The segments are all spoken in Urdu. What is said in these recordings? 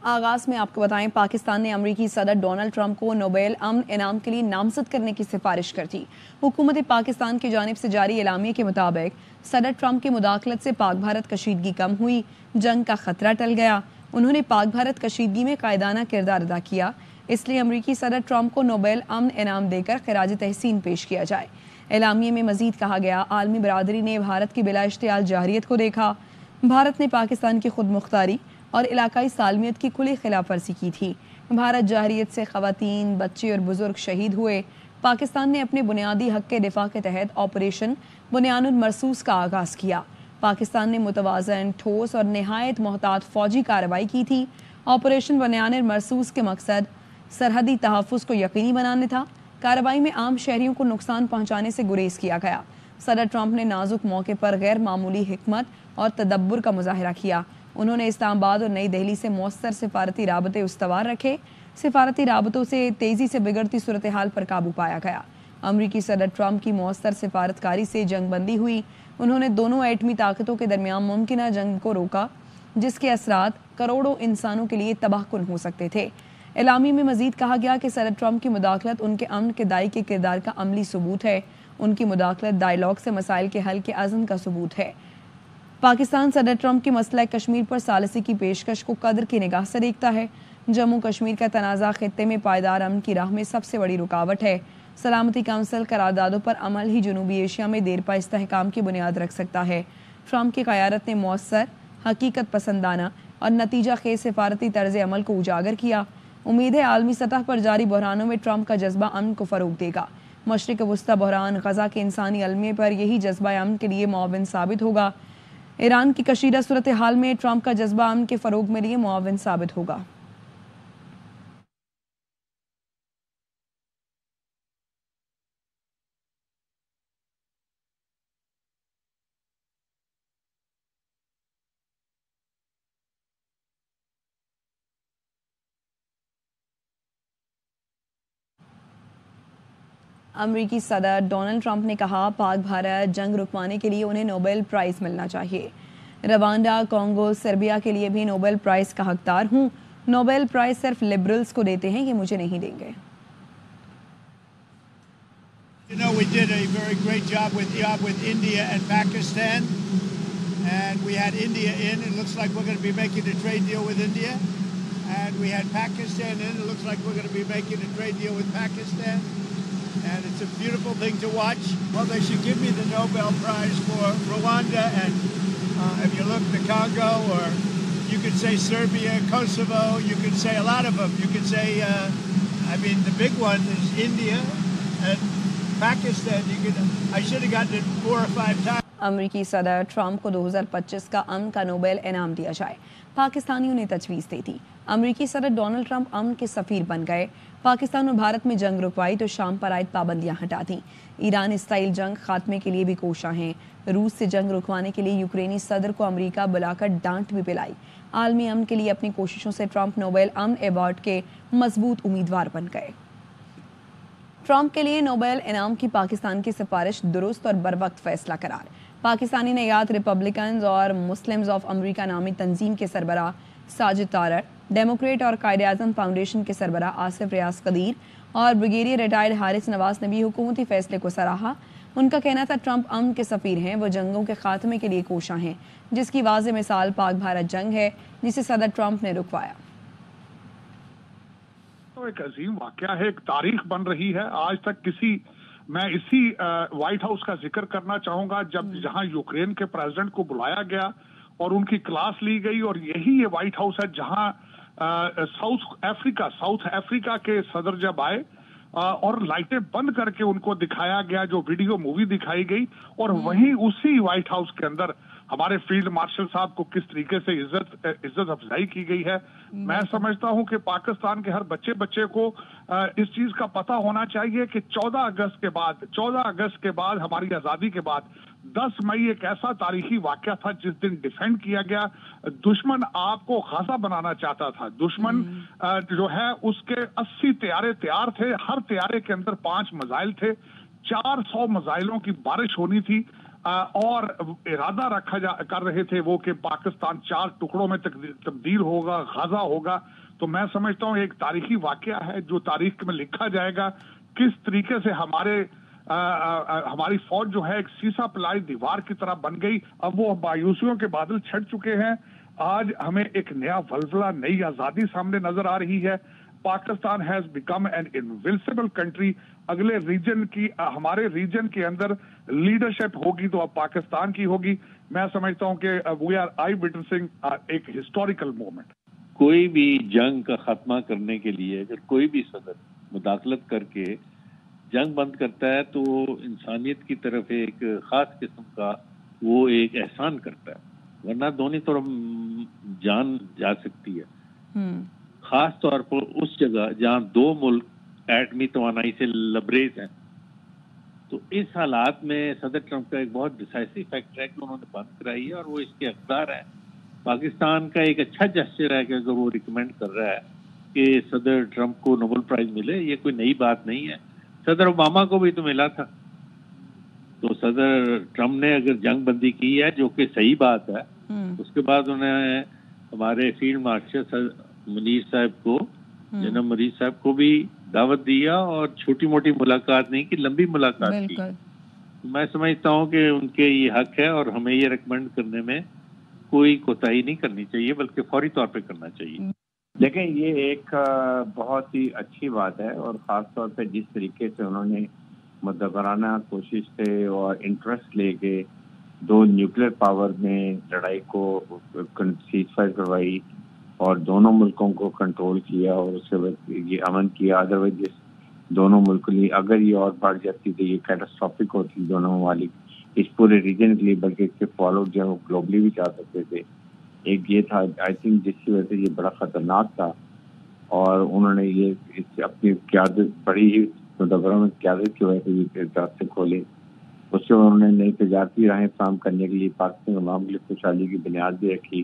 آغاز میں آپ کو بتائیں، پاکستان نے امریکی صدر ڈونلڈ ٹرمپ کو نوبل امن انعام کے لیے نامزد کرنے کی سفارش کر دی۔ حکومت پاکستان کی جانب سے جاری اعلامیے کے مطابق صدر ٹرمپ کی مداخلت سے پاک بھارت کشیدگی کم ہوئی، جنگ کا خطرہ ٹل گیا۔ انہوں نے پاک بھارت کشیدگی میں قائدانہ کردار ادا کیا، اس لیے امریکی صدر ٹرمپ کو نوبل امن انعام دے کر خراج تحسین پیش کیا جائے۔ اعلامیے میں مزید کہا گیا، عالمی برادری نے بھارت کی بلا اشتعال جارحیت کو دیکھا۔ بھارت نے پاکستان کی خود مختاری اور علاقائی سالمیت کی کھلی خلاف ورزی کی تھی۔ بھارت جارحیت سے خواتین، بچے اور بزرگ شہید ہوئے۔ پاکستان نے اپنے بنیادی حق کے دفاع کے تحت آپریشن بنیان المرصوص کا آغاز کیا۔ پاکستان نے متوازن، ٹھوس اور نہایت محتاط فوجی کارروائی کی تھی۔ آپریشن بنیان المرصوص کے مقصد سرحدی تحفظ کو یقینی بنانا تھا۔ کارروائی میں عام شہریوں کو نقصان پہنچانے سے گریز کیا گیا۔ صدر ٹرمپ نے نازک موقع پر غیر معمولی حکمت اور تدبر کا مظاہرہ کیا۔ انہوں نے اسلام آباد اور نئی دہلی سے مؤثر سفارتی رابطے استوار رکھے۔ سفارتی رابطوں سے تیزی سے بگڑتی صورتحال پر قابو پایا گیا۔ امریکی صدر ٹرمپ کی مؤثر سفارتکاری سے جنگ بندی ہوئی۔ انہوں نے دونوں ایٹمی طاقتوں کے درمیان ممکنہ جنگ کو روکا، جس کے اثرات کروڑوں انسانوں کے لیے تباہ کن ہو سکتے تھے۔ اعلامیے میں مزید کہا گیا کہ صدر ٹرمپ کی مداخلت ان کے امن کے داعی کے کردار کا عملی ثبوت ہے۔ ان کی مداخلت ڈائیلاگ سے مسائل کے حل کے عزم کا ثبوت ہے۔ پاکستان صدر ٹرمپ کی مسئلہ کشمیر پر ثالثی کی پیشکش کو قدر کی نگاہ سے دیکھتا ہے۔ جموں کشمیر کا تنازع خطے میں پائیدار امن کی راہ میں سب سے بڑی رکاوٹ ہے۔ سلامتی کونسل قراردادوں پر عمل ہی جنوبی ایشیا میں دیرپا استحکام کی بنیاد رکھ سکتا ہے۔ ٹرمپ کی قیادت نے مؤثر، حقیقت پسندانہ اور نتیجہ خیز سفارتی طرز عمل کو اجاگر کیا۔ امید ہے عالمی سطح پر جاری بحرانوں میں ٹرمپ کا جذبہ امن کو فروغ دے گا۔ مشرق وسطی بحران، غزہ کے انسانی المیے پر یہی جذبہ امن کے لیے معاون ثابت ہوگا۔ ایران کی کشیدہ صورتحال میں ٹرمپ کا جذبہ امن کے فروغ میں لیے معاون ثابت ہوگا۔ امریکی صدر ڈونلڈ ٹرمپ نے کہا، پاک بھارت جنگ رکوانے کے لیے انہیں نوبل پرائز ملنا چاہیے۔ روانڈا، کانگو، سربیا کے لیے بھی نوبل پرائز کا حقدار ہوں۔ نوبل پرائز صرف لبرلز کو دیتے ہیں، یہ مجھے نہیں دیں گے۔ You know, we did a very great job with India and Pakistan, and we had India in. It looks like we're going to be making a trade deal with India, and we had Pakistan in. It looks like we're going to be making a trade deal with Pakistan, and it's a beautiful thing to watch. Well, they should give me the Nobel Prize for Rwanda, and if you look at the Congo, or you could say Serbia, Kosovo, you could say a lot of them. You could say, the big one is India and Pakistan. I should have gotten it 4 or 5 times. امریکی صدر ٹرمپ کو 2025 کا امن کا نوبل انعام دیا جائے، پاکستانیوں نے تجویز دی تھی۔ امریکی صدر ڈونلڈ ٹرمپ امن کے سفیر بن گئے۔ پاکستان اور بھارت میں جنگ رکوائی تو شام پر عائد پابندیاں ہٹا دیں۔ ایران اسرائیل جنگ خاتمے کے لیے بھی کوشاں ہیں۔ روس سے جنگ رکوانے کے لیے یوکرینی صدر کو امریکہ بلا کر ڈانٹ بھی پلائی۔ عالمی امن کے لیے اپنی کوششوں سے ٹرمپ نوبل امن ایوارڈ کے مضبوط امیدوار بن گئے۔ ٹرمپ کے لیے نوبل انعام کی پاکستان کی سفارش درست اور بروقت فیصلہ قرار۔ پاکستانی نیات ریپبلکنز اور مسلمز آف امریکہ نامی تنظیم کے سربراہ ساجد طارق، ڈیموکریٹ اور قائد اعظم فاؤنڈیشن کے سربراہ آصف ریاض قدیر اور بریگیڈیئر ریٹائرڈ حارث نواز نے بھی حکومتی فیصلے کو سراہا۔ ان کا کہنا تھا، ٹرمپ امن کے سفیر ہیں، وہ جنگوں کے خاتمے کے لیے کوشاں ہیں، جس کی واضح مثال پاک بھارت جنگ ہے، جسے صدر ٹرمپ نے رکوایا۔ تو ایک عظیم واقعہ ہے، ایک تاریخ بن رہی ہے۔ آج تک میں اسی وائٹ ہاؤس کا ذکر کرنا چاہوں گا جہاں یوکرین کے پریزیڈنٹ کو بلایا گیا اور ان کی کلاس لی گئی، اور یہی یہ وائٹ ہاؤس ہے جہاں ساؤتھ افریقہ کے صدر جب آئے اور لائٹیں بند کر کے ان کو دکھایا گیا، جو ویڈیو مووی دکھائی گئی، اور وہیں اسی وائٹ ہاؤس کے اندر ہمارے فیلڈ مارشل صاحب کو کس طریقے سے عزت افزائی کی گئی ہے۔ میں سمجھتا ہوں کہ پاکستان کے ہر بچے کو اس چیز کا پتہ ہونا چاہیے کہ 14 اگست کے بعد ہماری آزادی کے بعد 10 مئی ایک ایسا تاریخی واقعہ تھا جس دن ڈیفینڈ کیا گیا۔ دشمن آپ کو غزہ بنانا چاہتا تھا۔ دشمن جو ہے اس کے 80 طیارے تیار تھے، ہر طیارے کے اندر 5 میزائل تھے، 400 میزائلوں کی بارش ہونی تھی۔ اور ارادہ کر رہے تھے وہ کہ پاکستان 4 ٹکڑوں میں تبدیل ہوگا، غزہ ہوگا. تو میں سمجھتا ہوں ایک تاریخی واقعہ ہے جو تاریخ میں لکھا جائے گا. کس طریقے سے ہماری فوج جو ہے ایک سیسا پلائی دیوار کی طرح بن گئی. اب وہ مایوسیوں کے بادل چھٹ چکے ہیں. آج ہمیں ایک نیا ولولہ، نئی آزادی سامنے نظر آ رہی ہے. Pakistan has become an invincible country. اگلے ریجن کی، ہمارے ریجن کے اندر لیڈرشپ ہوگی تو اب پاکستان کی ہوگی. میں سمجھتا ہوں کہ وی آر آئی وٹنسنگ ایک ہسٹوریکل مومنٹ. کوئی بھی جنگ کا خاتمہ کرنے کے لیے اگر کوئی بھی صدر مداخلت کر کے جنگ بند کرتا ہے تو انسانیت کی طرف ایک خاص قسم کا وہ ایک احسان کرتا ہے، ورنہ دونوں طرف جان جا سکتی ہے. خاص طور پر اس جگہ جہاں 2 ملک ایٹمی توانائی سے لبریز ہیں. تو اس حالات میں صدر ٹرمپ کا ایک بہت ڈیسائسو فیکٹر ہے کہ انہوں نے بند کرائی ہے اور وہ اس کے اقدار ہیں. پاکستان کا ایک اچھا جسچر ہے کہ اگر وہ ریکمینڈ کر رہا ہے کہ صدر ٹرمپ کو نوبل پرائز ملے. یہ کوئی نئی بات نہیں ہے، صدر اوباما کو بھی تو ملا تھا. تو صدر ٹرمپ نے اگر جنگ بندی کی ہے جو کہ صحیح بات ہے، اس کے بعد انہوں نے ہمارے فیلڈ مارشل منیر صاحب کو، جنرل منیر صاحب کو بھی دعوت دیا اور چھوٹی موٹی ملاقات نہیں کی، لمبی ملاقات کی. میں سمجھتا ہوں کہ ان کے یہ حق ہے اور ہمیں یہ ریکمینڈ کرنے میں کوئی کوتاہی نہیں کرنی چاہیے بلکہ فوری طور پہ کرنا چاہیے. دیکھیں یہ ایک بہت ہی اچھی بات ہے، اور خاص طور پہ جس طریقے سے انہوں نے مدبرانہ کوشش سے اور انٹرسٹ لے کے 2 نیوکلیر پاور میں لڑائی کو سیز فائر کروائی اور دونوں ملکوں کو کنٹرول کیا اور اس کے بعد یہ امن کیا. ادروائز جس دونوں ملکوں لیے اگر یہ اور بڑھ جاتی تو یہ کیٹاسٹرافک ہوتی دونوں ممالک اس پورے ریجن کے لیے، بلکہ اس کے فالو جو ہے وہ گلوبلی بھی جا سکتے تھے. ایک یہ تھا آئی تھنک جس کی وجہ سے یہ بڑا خطرناک تھا، اور انہوں نے یہ اپنی قیادت بڑی ہی مدبروں میں قیادت کی وجہ سے یہ راستے کھولے. اس سے انہوں نے نئی تجارتی راہیں فراہم کرنے کے لیے پاکستان عوام کے لیے خوشحالی کی بنیاد بھی رکھی.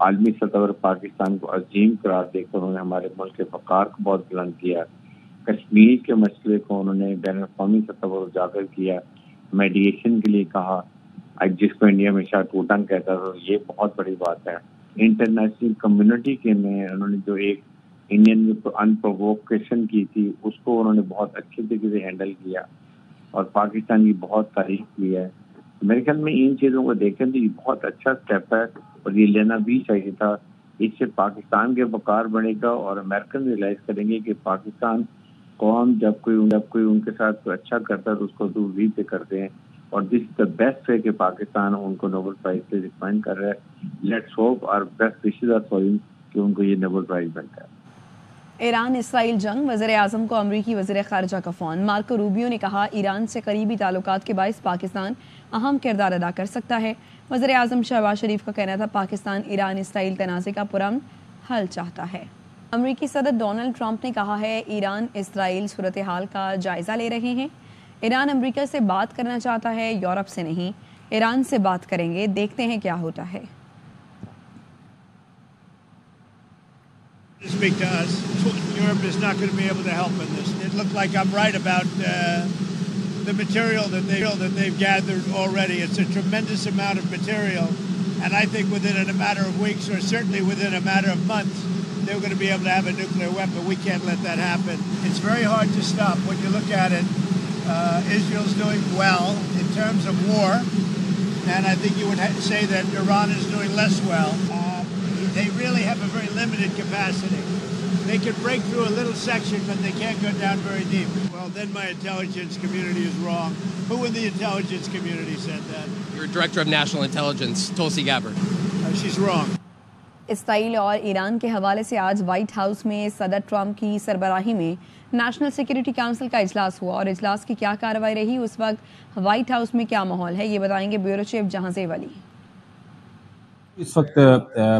عالمی سطح پر پاکستان کو عظیم قرار دے کر انہوں نے ہمارے ملک کے وقار کو بہت بلند کیا. کشمیر کے مسئلے کو انہوں نے بین الاقوامی سطح پر اجاگر کیا، میڈیشن کے لیے کہا، جس کو انڈیا میں شاید ٹوٹن کہتا تھا. یہ بہت بڑی بات ہے. انٹرنیشنل کمیونٹی کے میں انہوں نے جو ایک انڈین انپرووکیشن کی تھی اس کو انہوں نے بہت اچھے طریقے سے ہینڈل کیا اور پاکستان کی بہت تعریف کی ہے. میرے خیال میں ان چیزوں کو دیکھیں تو یہ بہت اچھا اسٹیپ ہے اور یہ لینا بھی چاہیے تھا. اس سے پاکستان کے وقار بڑھے گا اور امریکن ریئلائز کریں گے کہ پاکستان قوم جب کوئی ان کے ساتھ کوئی اچھا کرتا ہے تو اس کو دور بھی پہ کرتے ہیں، اور دس از دا بیسٹ ہے کہ پاکستان ان کو نوبل پرائز سے ریکمینڈ کر رہا ہے. لیٹس ہوپ اور بیسٹ وشز آر فار ہم کہ ان کو یہ نوبل پرائز ملتا ہے. ایران اسرائیل جنگ، وزیر اعظم کو امریکی وزیر خارجہ کا فون. مارکو روبیو نے کہا ایران سے قریبی تعلقات کے باعث پاکستان اہم کردار ادا کر سکتا ہے. وزیر اعظم شہباز شریف کا کہنا تھا پاکستان ایران اسرائیل تنازع کا پرامن حل چاہتا ہے. امریکی صدر ڈونلڈ ٹرمپ نے کہا ہے ایران اسرائیل صورتحال کا جائزہ لے رہے ہیں. ایران امریکہ سے بات کرنا چاہتا ہے، یورپ سے نہیں. ایران سے بات کریں گے، دیکھتے ہیں کیا ہوتا ہے. Speak to us. Europe is not going to be able to help in this. It looked like I'm right about the material that they've gathered already. It's a tremendous amount of material, and I think within a matter of weeks, or certainly within a matter of months, they're going to be able to have a nuclear weapon. We can't let that happen. It's very hard to stop. When you look at it, Israel's doing well in terms of war, and I think you would say that Iran is doing less well. They really have a very limited capacity. They can break through a little section, but they can't go down very deep. Well, then my intelligence community is wrong. Who in the intelligence community said that? Your Director of National Intelligence, Tulsi Gabbard. She's wrong. اسرائیل اور ایران کے حوالے سے آج وائٹ ہاؤس میں صدر ٹرمپ کی سربراہی میں نیشنل سیکیورٹی کونسل کا اجلاس ہوا، اور اجلاس کی کیا کارروائی رہی، اس وقت وائٹ ہاؤس میں کیا ماحول ہے، یہ بتائیں گے بیورو چیف جہاں زیب علی. اس وقت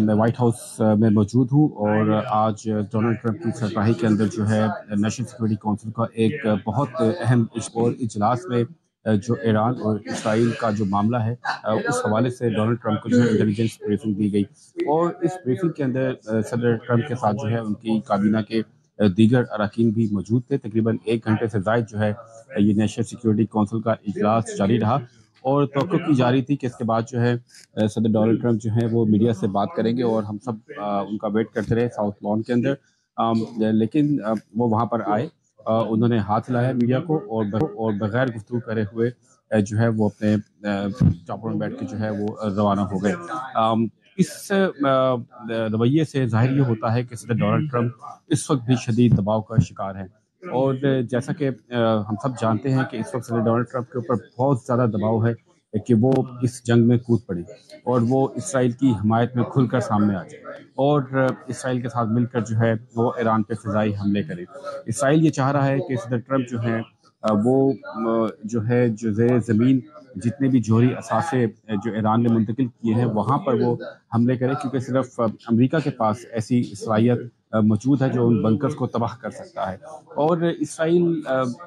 میں وائٹ ہاؤس میں موجود ہوں اور آج ڈونلڈ ٹرمپ کی سربراہی کے اندر جو ہے نیشنل سیکورٹی کونسل کا ایک بہت اہم اجلاس میں جو ایران اور اسرائیل کا جو معاملہ ہے اس حوالے سے ڈونلڈ ٹرمپ کو جو ہے انٹیلیجنس بریفنگ دی گئی، اور اس بریفنگ کے اندر صدر ٹرمپ کے ساتھ جو ہے ان کی کابینہ کے دیگر اراکین بھی موجود تھے. تقریباً 1 گھنٹے سے زائد جو ہے یہ نیشنل سیکورٹی کونسل کا اجلاس جاری رہا، اور توقع کی جا رہی تھی کہ اس کے بعد جو ہے صدر ڈونلڈ ٹرمپ جو ہے وہ میڈیا سے بات کریں گے، اور ہم سب ان کا ویٹ کرتے رہے ساؤتھ لان کے اندر، لیکن وہ وہاں پر آئے، انہوں نے ہاتھ لایا میڈیا کو، اور بغیر گفتگو کرے ہوئے جو ہے وہ اپنے چاپر میں بیٹھ کے جو ہے وہ روانہ ہو گئے۔ اس رویے سے ظاہر یہ ہوتا ہے کہ صدر ڈونلڈ ٹرمپ اس وقت بھی شدید دباؤ کا شکار ہیں، اور جیسا کہ ہم سب جانتے ہیں کہ اس وقت صدر ڈونلڈ ٹرمپ کے اوپر بہت زیادہ دباؤ ہے کہ وہ اس جنگ میں کود پڑے اور وہ اسرائیل کی حمایت میں کھل کر سامنے آ جائے، اور اسرائیل کے ساتھ مل کر جو ہے وہ ایران پہ فضائی حملے کرے۔ اسرائیل یہ چاہ رہا ہے کہ صدر ٹرمپ جو ہے وہ جو ہے جو زیر زمین جتنے بھی جوہری اثاثے جو ایران نے منتقل کیے ہیں وہاں پر وہ حملے کرے، کیونکہ صرف امریکہ کے پاس ایسی صلاحیت موجود ہے جو ان بنکرز کو تباہ کر سکتا ہے۔ اور اسرائیل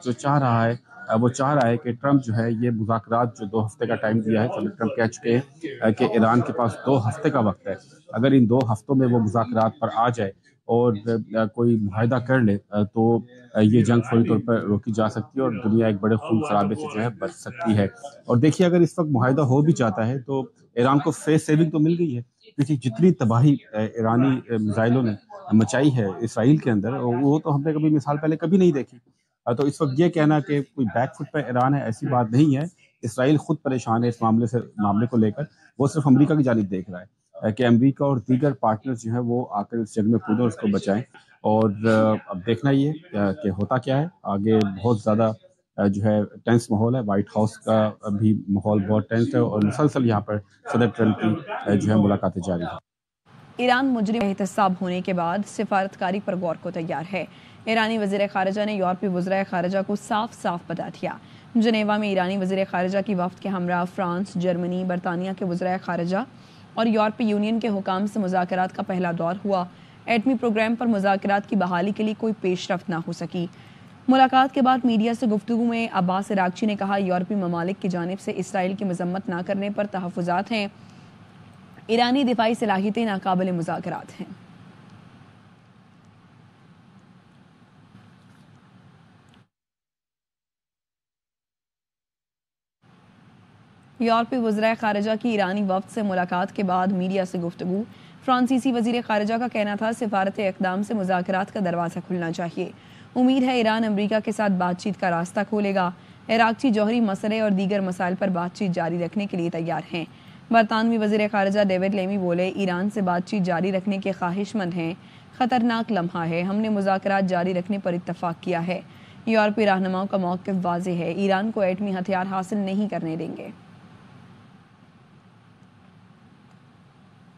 جو چاہ رہا ہے وہ چاہ رہا ہے کہ ٹرمپ جو ہے یہ مذاکرات جو 2 ہفتے کا ٹائم دیا ہے، صدر ٹرمپ کہہ چکے ہیں کہ ایران کے پاس 2 ہفتے کا وقت ہے، اگر ان 2 ہفتوں میں وہ مذاکرات پر آ جائے اور کوئی معاہدہ کر لے تو یہ جنگ فوری طور پر روکی جا سکتی ہے اور دنیا ایک بڑے خون خرابے سے جو ہے بچ سکتی ہے۔ اور دیکھیے اگر اس وقت معاہدہ ہو بھی جاتا ہے تو ایران کو فیس سیونگ تو مل گئی ہے، کیونکہ جتنی تباہی ایرانی میزائلوں نے مچائی ہے اسرائیل کے اندر وہ تو ہم نے کبھی مثال پہلے کبھی نہیں دیکھی۔ تو اس وقت یہ کہنا کہ کوئی بیک فٹ پہ ایران ہے، ایسی بات نہیں ہے۔ اسرائیل خود پریشان ہے اس معاملے کو لے کر، وہ صرف امریکہ کی جانب دیکھ رہا ہے کہ امریکہ اور دیگر پارٹنرز جو ہیں وہ آ کر اس جنگ میں کودیں اور اس کو بچائیں، اور اب دیکھنا یہ کہ ہوتا کیا ہے آگے۔ بہت زیادہ جو ہے ٹینس ماحول ہے، وائٹ ہاؤس کا بھی ماحول بہت ٹینس ہے، اور مسلسل یہاں پر صدر ٹرمپ کی جو ہے ملاقاتیں جاری ہیں۔ ایران مجرم احتساب ہونے کے بعد سفارتکاری پر غور کو تیار ہے۔ ایرانی وزیر خارجہ نے یورپی وزرائے خارجہ کو صاف صاف بتا دیا۔ جنیوا میں ایرانی وزیر خارجہ کی وفد کے ہمراہ فرانس، جرمنی، برطانیہ کے وزرائے خارجہ اور یورپی یونین کے حکام سے مذاکرات کا پہلا دور ہوا۔ ایٹمی پروگرام پر مذاکرات کی بحالی کے لیے کوئی پیش رفت نہ ہو سکی۔ ملاقات کے بعد میڈیا سے گفتگو میں عباس عراقچی نے کہا یورپی ممالک کی جانب سے اسرائیل کی مذمت نہ کرنے پر تحفظات ہیں، ایرانی دفاعی صلاحیتیں ناقابل مذاکرات ہیں۔ یورپی وزرائے خارجہ کی ایرانی وفد سے ملاقات کے بعد میڈیا سے گفتگو۔ فرانسیسی وزیر خارجہ کا کہنا تھا سفارت اقدام سے مذاکرات کا دروازہ کھلنا چاہیے، امید ہے ایران امریکہ کے ساتھ بات چیت کا راستہ کھولے گا۔ عراقچی جوہری مسئلے اور دیگر مسائل پر بات چیت جاری رکھنے کے لیے تیار ہیں۔ برطانوی وزیر خارجہ ڈیوڈ لیمی بولے ایران سے بات چیت جاری رکھنے کے خواہش مند ہیں، خطرناک لمحہ ہے، ہم نے مذاکرات جاری رکھنے پر اتفاق کیا ہے۔ یورپی رہنماؤں کا موقف واضح ہے، ایران کو ایٹمی ہتھیار حاصل نہیں کرنے دیں گے۔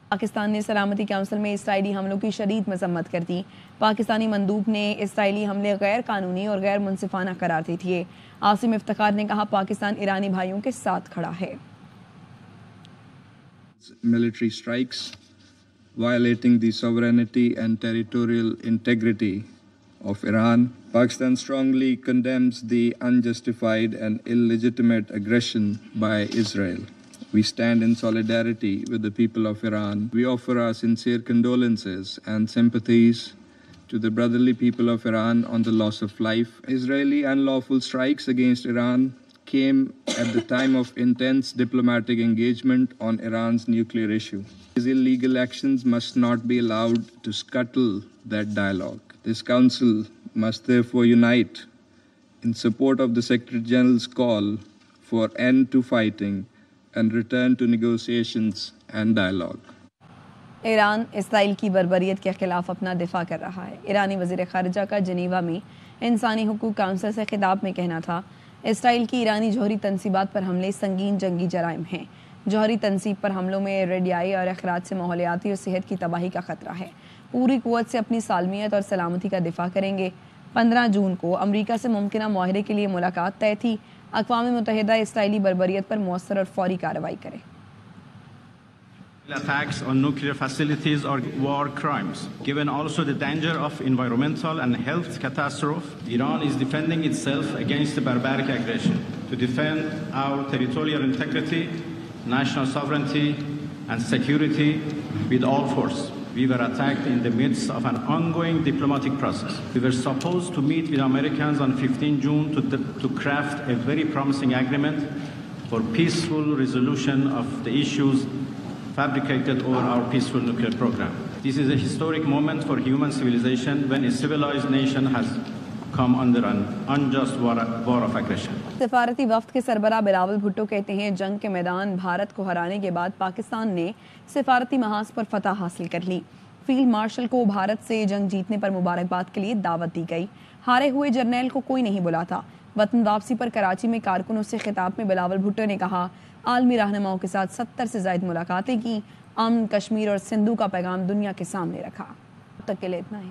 پاکستان نے سلامتی کونسل میں اسرائیلی حملوں کی شدید مذمت کر دی۔ پاکستانی مندوب نے اسرائیلی حملے غیر قانونی اور غیر منصفانہ قرار دے دیے۔ عاصم افتخار نے کہا پاکستان ایرانی بھائیوں کے ساتھ کھڑا ہے۔ Military strikes violating the sovereignty and territorial integrity of Iran. Pakistan strongly condemns the unjustified and illegitimate aggression by Israel. We stand in solidarity with the people of Iran. We offer our sincere condolences and sympathies to the brotherly people of Iran on the loss of life. Israeli unlawful strikes against Iran came at the time of intense diplomatic engagement on Iran's nuclear issue. These illegal actions must not be allowed to scuttle that dialogue. This Council must therefore unite in support of the Secretary General's call for end to fighting and return to negotiations and dialogue. Iran اسرائیل کی بربریت کے خلاف اپنا دفاع کر رہا ہے۔ ایرانی وزیر خارجہ کا جنیوا میں انسانی حقوق کونسل سے خطاب میں کہنا تھا اسرائیل کی ایرانی جوہری تنصیبات پر حملے سنگین جنگی جرائم ہیں۔ جوہری تنصیب پر حملوں میں ریڈیائی اور اخراج سے ماحولیاتی اور صحت کی تباہی کا خطرہ ہے۔ پوری قوت سے اپنی سالمیت اور سلامتی کا دفاع کریں گے۔ 15 جون کو امریکہ سے ممکنہ معاہدے کے لیے ملاقات طے تھی۔ اقوام متحدہ اسرائیلی بربریت پر مؤثر اور فوری کارروائی کرے۔ Attacks on nuclear facilities are war crimes. Given also the danger of environmental and health catastrophe, Iran is defending itself against the barbaric aggression. To defend our territorial integrity, national sovereignty, and security with all force. We were attacked in the midst of an ongoing diplomatic process. We were supposed to meet with Americans on 15 June to craft a very promising agreement for peaceful resolution of the issues fabricated over our peaceful nuclear program. This is a historic moment for human civilization when a civilized nation has come under an unjust war of aggression. سفارتی وفد کے سربراہ بلاول بھٹو کہتے ہیں جنگ کے میدان بھارت کو ہرانے کے بعد پاکستان نے سفارتی محاذ پر فتح حاصل کر لی. فیلڈ مارشل کو بھارت سے جنگ جیتنے پر مبارکباد کے لیے دعوت دی گئی. ہارے ہوئے جرنیل کو کوئی نہیں بلاتا. وطن واپسی پر کراچی میں کارکنوں سے خطاب میں بلاول بھٹو نے کہا عالمی رہنماؤں کے ساتھ 70 سے زائد ملاقاتیں کی. امن، کشمیر اور سندھو کا پیغام دنیا کے سامنے رکھا. اب تک کے لیے اتنا ہی.